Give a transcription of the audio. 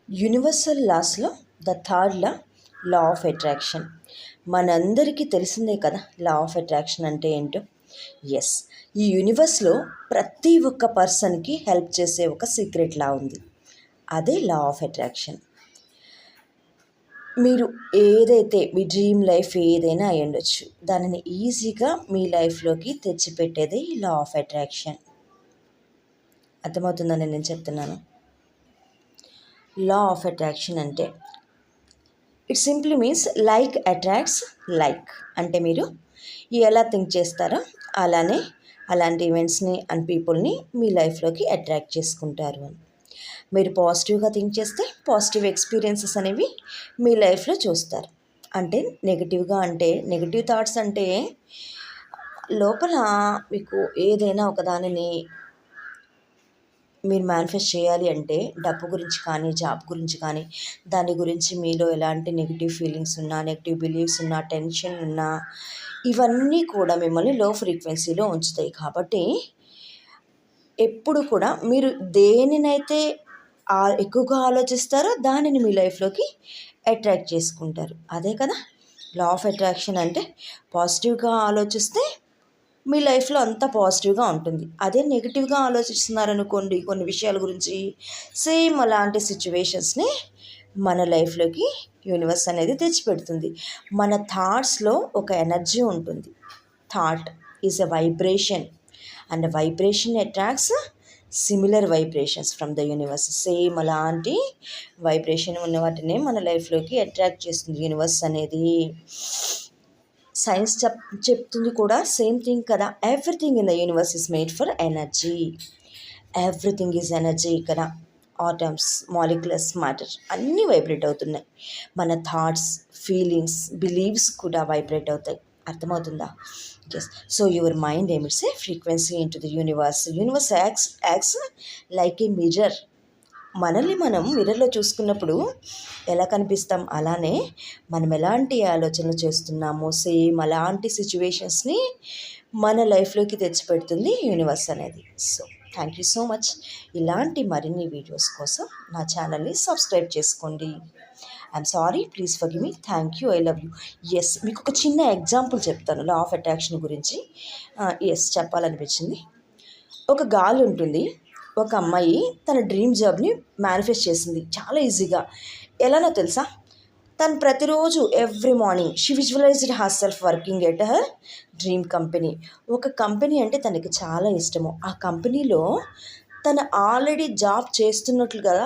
Universal లాస్లో the third law of attraction. మనందరికీ తెలిసిందే కదా లా ఆఫ్ అట్రాక్షన్ అంటే ఏంటో. ఎస్, ఈ యూనివర్స్లో ప్రతి ఒక్క పర్సన్కి హెల్ప్ చేసే ఒక సీక్రెట్ లా ఉంది. అదే లా ఆఫ్ అట్రాక్షన్. మీరు ఏదైతే మీ డ్రీమ్ లైఫ్ ఏదైనా అయి ఉండొచ్చు, దానిని ఈజీగా మీ లైఫ్లోకి తెచ్చిపెట్టేదే ఈ లా ఆఫ్ అట్రాక్షన్. అర్థమవుతుందని నేను చెప్తున్నాను. లా ఆఫ్ అట్రాక్షన్ అంటే it simply means like attracts like. అంటే మీరు ఎలా థింక్ చేస్తారో అలానే అలాంటి ఈవెంట్స్ని అండ్ పీపుల్ని మీ లైఫ్లోకి అట్రాక్ట్ చేసుకుంటారు అని. మీరు పాజిటివ్గా థింక్ చేస్తే పాజిటివ్ ఎక్స్పీరియన్సెస్ అనేవి మీ లైఫ్లో చూస్తారు. అంటే నెగిటివ్గా అంటే నెగిటివ్ థాట్స్ అంటే లోపల మీకు ఏదైనా ఒక దానిని మీరు మేనిఫెస్ట్ చేయాలి అంటే డబ్బు గురించి కానీ జాబ్ గురించి కానీ దాని గురించి మీలో ఎలాంటి నెగిటివ్ ఫీలింగ్స్ ఉన్నా, నెగిటివ్ బిలీఫ్స్ ఉన్నా, టెన్షన్ ఉన్నా, ఇవన్నీ కూడా మిమ్మల్ని లో ఫ్రీక్వెన్సీలో ఉంచుతాయి. కాబట్టి ఎప్పుడు కూడా మీరు దేనినైతే ఎక్కువగా ఆలోచిస్తారో దానిని మీ లైఫ్లోకి అట్రాక్ట్ చేసుకుంటారు. అదే కదా లా ఆఫ్ అట్రాక్షన్ అంటే. పాజిటివ్గా ఆలోచిస్తే మీ లైఫ్లో అంతా పాజిటివ్గా ఉంటుంది. అదే నెగిటివ్గా ఆలోచిస్తున్నారనుకోండి కొన్ని విషయాల గురించి, సేమ్ అలాంటి సిచ్యువేషన్స్ని మన లైఫ్లోకి యూనివర్స్ అనేది తెచ్చిపెడుతుంది. మన థాట్స్లో ఒక ఎనర్జీ ఉంటుంది. Thought is a vibration and vibration attracts similar vibrations from the universe. Same అలాంటి వైబ్రేషన్ ఉన్న వాటిని మన లైఫ్లోకి అట్రాక్ట్ చేస్తుంది యూనివర్స్ అనేది. సైన్స్ చెప్తుంది కూడా సేమ్ థింగ్ కదా. Everything in the universe is made for energy. Everything is energy. ఇక్కడ ఆటమ్స్, మాలిక్యులర్స్, మ్యాటర్ అన్నీ వైబ్రేట్ అవుతున్నాయి. మన థాట్స్, ఫీలింగ్స్, బిలీవ్స్ కూడా వైబ్రేట్ అవుతాయి. అర్థమవుతుందా? Yes. So your mind emits a frequency into the universe. Universe acts like a mirror. మనల్ని మనం మిర్రర్లో చూసుకున్నప్పుడు ఎలా కనిపిస్తాం, అలానే మనం ఎలాంటి ఆలోచనలు చేస్తున్నామో సేమ్ అలాంటి సిచ్యువేషన్స్ని మన లైఫ్లోకి తెచ్చిపెడుతుంది యూనివర్స్ అనేది. So thank you so much. ఇలాంటి మరిన్ని వీడియోస్ కోసం నా ఛానల్ని సబ్స్క్రైబ్ చేసుకోండి. I'm sorry, please forgive me. Thank you, I love you. Yes, మీకు ఒక చిన్న ఎగ్జాంపుల్ చెప్తాను లా ఆఫ్ అట్రాక్షన్ గురించి. చెప్పాలనిపించింది. ఒక గాలి ఉంటుంది. ఒక అమ్మాయి తన డ్రీమ్ జాబ్ని మేనిఫెస్ట్ చేసింది చాలా ఈజీగా. ఎలానో తెలుసా? తను ప్రతిరోజు every morning she visualised her self working at her dream company. ఒక కంపెనీ అంటే తనకి చాలా ఇష్టము. ఆ కంపెనీలో తను ఆల్రెడీ జాబ్ చేస్తున్నట్లు కదా